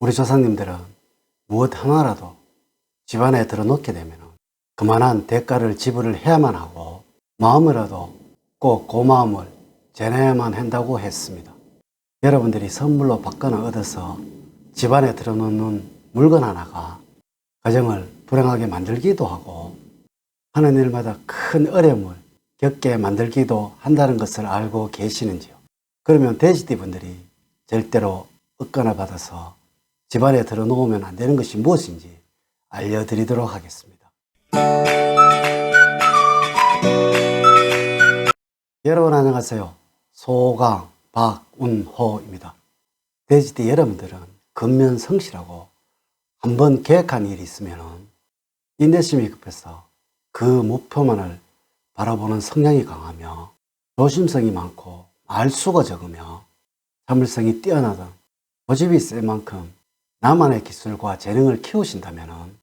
우리 조상님들은 무엇 하나라도 집안에 들어놓게 되면 그만한 대가를 지불을 해야만 하고 마음이라도 꼭 그 마음을 전해야만 한다고 했습니다. 여러분들이 선물로 받거나 얻어서 집안에 들어놓는 물건 하나가 가정을 불행하게 만들기도 하고 하는 일마다 큰 어려움을 겪게 만들기도 한다는 것을 알고 계시는지요? 그러면 돼지띠 분들이 절대로 얻거나 받아서 집안에 들어놓으면 안 되는 것이 무엇인지 알려드리도록 하겠습니다. 여러분 안녕하세요. 소강 박운호입니다. 돼지띠 여러분들은 근면성실하고 한번 계획한 일이 있으면 인내심이 급해서 그 목표만을 바라보는 성향이 강하며 조심성이 많고 말수가 적으며 참을성이 뛰어나던 고집이 센 만큼 나만의 기술과 재능을 키우신다면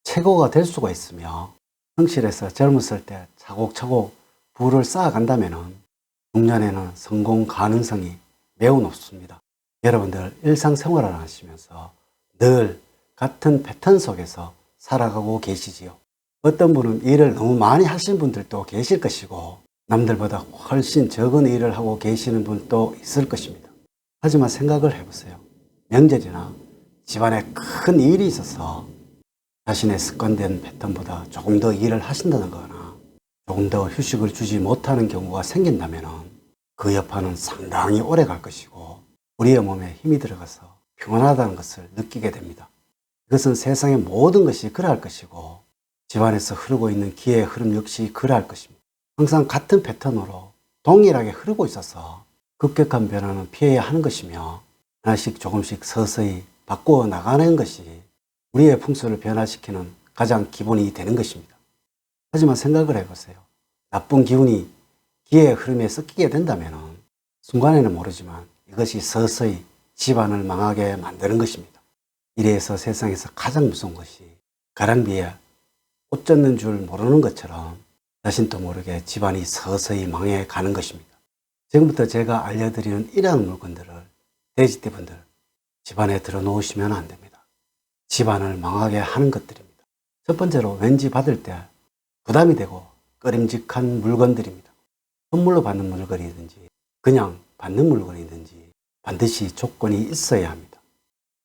최고가 될 수가 있으며 성실해서 젊었을 때 차곡차곡 부를 쌓아간다면 중년에는 성공 가능성이 매우 높습니다. 여러분들 일상생활을 하시면서 늘 같은 패턴 속에서 살아가고 계시지요. 어떤 분은 일을 너무 많이 하신 분들도 계실 것이고 남들보다 훨씬 적은 일을 하고 계시는 분도 있을 것입니다. 하지만 생각을 해보세요. 명절이나 집안에 큰 일이 있어서 자신의 습관된 패턴보다 조금 더 일을 하신다는 거나 조금 더 휴식을 주지 못하는 경우가 생긴다면 그 여파는 상당히 오래 갈 것이고 우리의 몸에 힘이 들어가서 피곤하다는 것을 느끼게 됩니다. 이것은 세상의 모든 것이 그러할 것이고 집안에서 흐르고 있는 기의 흐름 역시 그러할 것입니다. 항상 같은 패턴으로 동일하게 흐르고 있어서 급격한 변화는 피해야 하는 것이며 하나씩 조금씩 서서히 바꾸어 나가는 것이 우리의 풍수를 변화시키는 가장 기본이 되는 것입니다. 하지만 생각을 해보세요. 나쁜 기운이 기의 흐름에 섞이게 된다면 순간에는 모르지만 이것이 서서히 집안을 망하게 만드는 것입니다. 이래서 세상에서 가장 무서운 것이 가랑비에 옷 젖는 줄 모르는 것처럼 자신도 모르게 집안이 서서히 망해가는 것입니다. 지금부터 제가 알려드리는 이러한 물건들을 돼지띠 분들 집안에 들어놓으시면 안 됩니다. 집안을 망하게 하는 것들입니다. 첫 번째로 왠지 받을 때 부담이 되고 꺼림직한 물건들입니다. 선물로 받는 물건이든지 그냥 받는 물건이든지 반드시 조건이 있어야 합니다.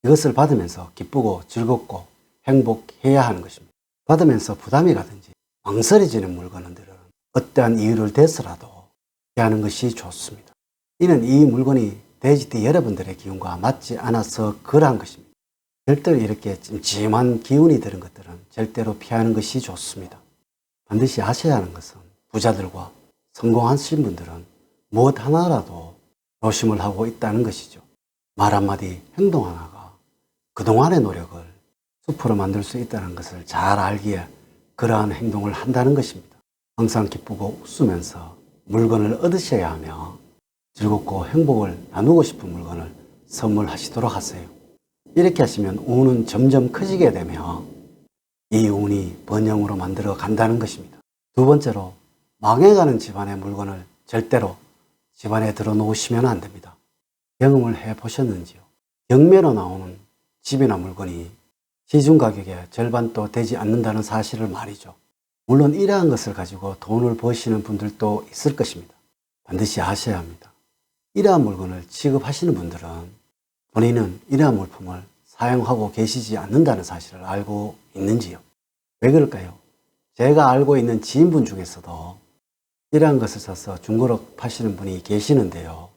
이것을 받으면서 기쁘고 즐겁고 행복해야 하는 것입니다. 받으면서 부담이 가든지 망설여지는 물건들은 어떠한 이유를 대서라도 피하는 것이 좋습니다. 이는 이 물건이 돼지띠 여러분들의 기운과 맞지 않아서 그러한 것입니다. 절대로 이렇게 찜찜한 기운이 드는 것들은 절대로 피하는 것이 좋습니다. 반드시 아셔야 하는 것은 부자들과 성공하신 분들은 무엇 하나라도 조심을 하고 있다는 것이죠. 말 한마디, 행동 하나가 그동안의 노력을 숲으로 만들 수 있다는 것을 잘 알기에 그러한 행동을 한다는 것입니다. 항상 기쁘고 웃으면서 물건을 얻으셔야 하며 즐겁고 행복을 나누고 싶은 물건을 선물하시도록 하세요. 이렇게 하시면 운은 점점 커지게 되며 이 운이 번영으로 만들어 간다는 것입니다. 두 번째로 망해가는 집안의 물건을 절대로 집안에 들어놓으시면 안 됩니다. 경험을 해보셨는지요? 경매로 나오는 집이나 물건이 시중 가격의 절반도 되지 않는다는 사실을 말이죠. 물론 이러한 것을 가지고 돈을 버시는 분들도 있을 것입니다. 반드시 아셔야 합니다. 이러한 물건을 취급하시는 분들은 본인은 이러한 물품을 사용하고 계시지 않는다는 사실을 알고 있는지요? 왜 그럴까요? 제가 알고 있는 지인분 중에서도 이러한 것을 사서 중고로 파시는 분이 계시는데요.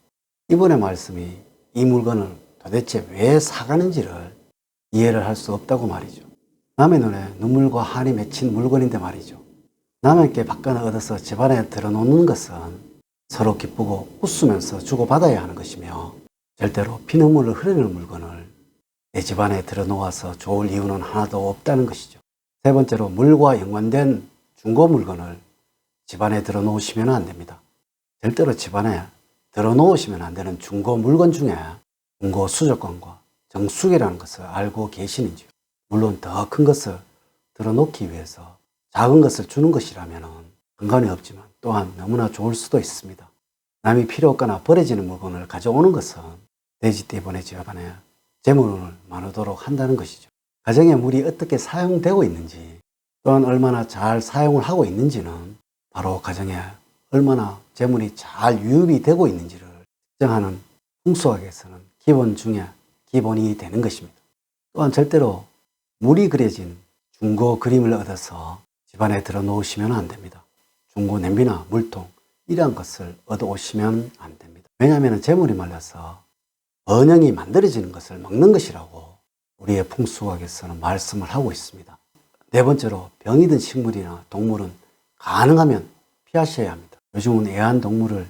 이분의 말씀이 이 물건을 도대체 왜 사가는지를 이해를 할 수 없다고 말이죠. 남의 눈에 눈물과 한이 맺힌 물건인데 말이죠. 남에게 받거나 얻어서 집안에 들어놓는 것은 서로 기쁘고 웃으면서 주고받아야 하는 것이며 절대로 피눈물을 흐르는 물건을 내 집안에 들어놓아서 좋을 이유는 하나도 없다는 것이죠. 세 번째로 물과 연관된 중고 물건을 집안에 들어놓으시면 안 됩니다. 절대로 집안에 들어놓으시면 안 되는 중고 물건 중에 중고 수조권과 정수기라는 것을 알고 계시는지요? 물론 더 큰 것을 들어놓기 위해서 작은 것을 주는 것이라면 상관이 없지만 또한 너무나 좋을 수도 있습니다. 남이 필요 없거나 버려지는 물건을 가져오는 것은 돼지띠분의 집안에 재물을 많도록 한다는 것이죠. 가정에 물이 어떻게 사용되고 있는지 또한 얼마나 잘 사용을 하고 있는지는 바로 가정에 얼마나 재물이 잘 유입이 되고 있는지를 측정하는 풍수학에서는 기본 중에 기본이 되는 것입니다. 또한 절대로 물이 그려진 중고 그림을 얻어서 집안에 들어 놓으시면 안 됩니다. 중고 냄비나 물통 이러한 것을 얻어 오시면 안 됩니다. 왜냐하면 재물이 말라서 번영이 만들어지는 것을 막는 것이라고 우리의 풍수학에서는 말씀을 하고 있습니다. 네 번째로 병이 든 식물이나 동물은 가능하면 피하셔야 합니다. 요즘은 애완동물을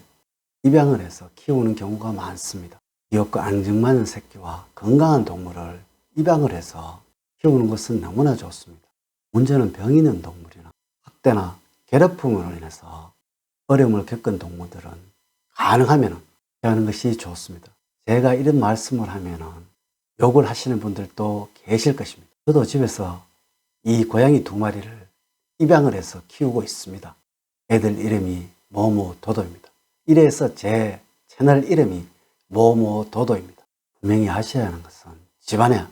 입양을 해서 키우는 경우가 많습니다. 귀엽고 앙증맞은 새끼와 건강한 동물을 입양을 해서 키우는 것은 너무나 좋습니다. 문제는 병이 있는 동물이나 학대나 괴롭힘으로 인해서 어려움을 겪은 동물들은 가능하면 피하는 것이 좋습니다. 제가 이런 말씀을 하면은 욕을 하시는 분들도 계실 것입니다. 저도 집에서 이 고양이 2마리를 입양을 해서 키우고 있습니다. 애들 이름이 모모도도입니다. 이래서 제 채널 이름이 모모도도입니다. 분명히 아셔야 하는 것은 집안에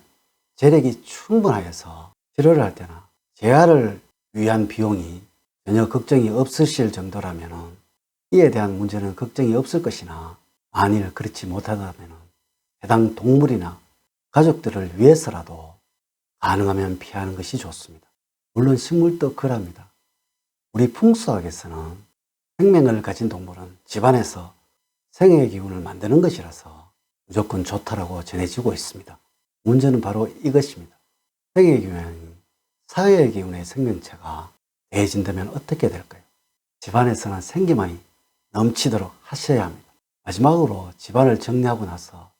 재력이 충분하여서 치료를 할 때나 재활을 위한 비용이 전혀 걱정이 없으실 정도라면 이에 대한 문제는 걱정이 없을 것이나 만일 그렇지 못하다면 해당 동물이나 가족들을 위해서라도 가능하면 피하는 것이 좋습니다. 물론 식물도 그럽니다. 우리 풍수학에서는 생명을 가진 동물은 집안에서 생의 기운을 만드는 것이라서 무조건 좋다라고 전해지고 있습니다. 문제는 바로 이것입니다. 생의 기운이 사회의 기운의 생명체가 대해진다면 어떻게 될까요? 집안에서는 생기만이 넘치도록 하셔야 합니다. 마지막으로 집안을 정리하고 나서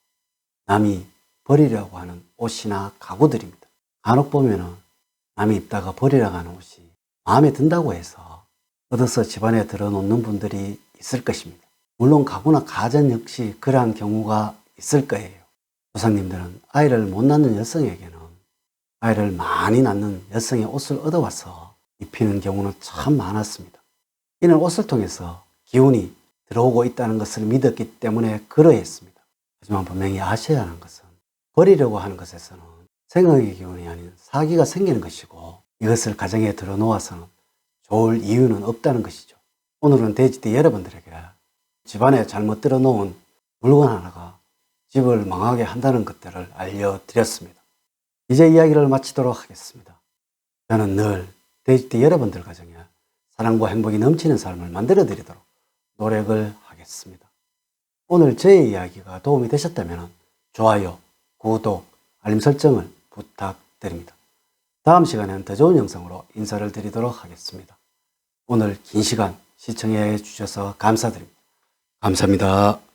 남이 버리려고 하는 옷이나 가구들입니다. 간혹 보면은 남이 입다가 버리려고 하는 옷이 마음에 든다고 해서 얻어서 집안에 들어놓는 분들이 있을 것입니다. 물론 가구나 가전 역시 그러한 경우가 있을 거예요. 조상님들은 아이를 못 낳는 여성에게는 아이를 많이 낳는 여성의 옷을 얻어와서 입히는 경우는 참 많았습니다. 이는 옷을 통해서 기운이 들어오고 있다는 것을 믿었기 때문에 그러했습니다. 하지만 분명히 아셔야 하는 것은 버리려고 하는 것에서는 생명의 기운이 아닌 사기가 생기는 것이고 이것을 가정에 들어놓아서는 좋을 이유는 없다는 것이죠. 오늘은 돼지띠 여러분들에게 집안에 잘못 들어놓은 물건 하나가 집을 망하게 한다는 것들을 알려드렸습니다. 이제 이야기를 마치도록 하겠습니다. 저는 늘 돼지띠 여러분들 가정에 사랑과 행복이 넘치는 삶을 만들어 드리도록 노력을 하겠습니다. 오늘 제 이야기가 도움이 되셨다면 좋아요, 구독, 알림 설정을 부탁드립니다. 다음 시간에는 더 좋은 영상으로 인사를 드리도록 하겠습니다. 오늘 긴 시간 시청해 주셔서 감사드립니다. 감사합니다.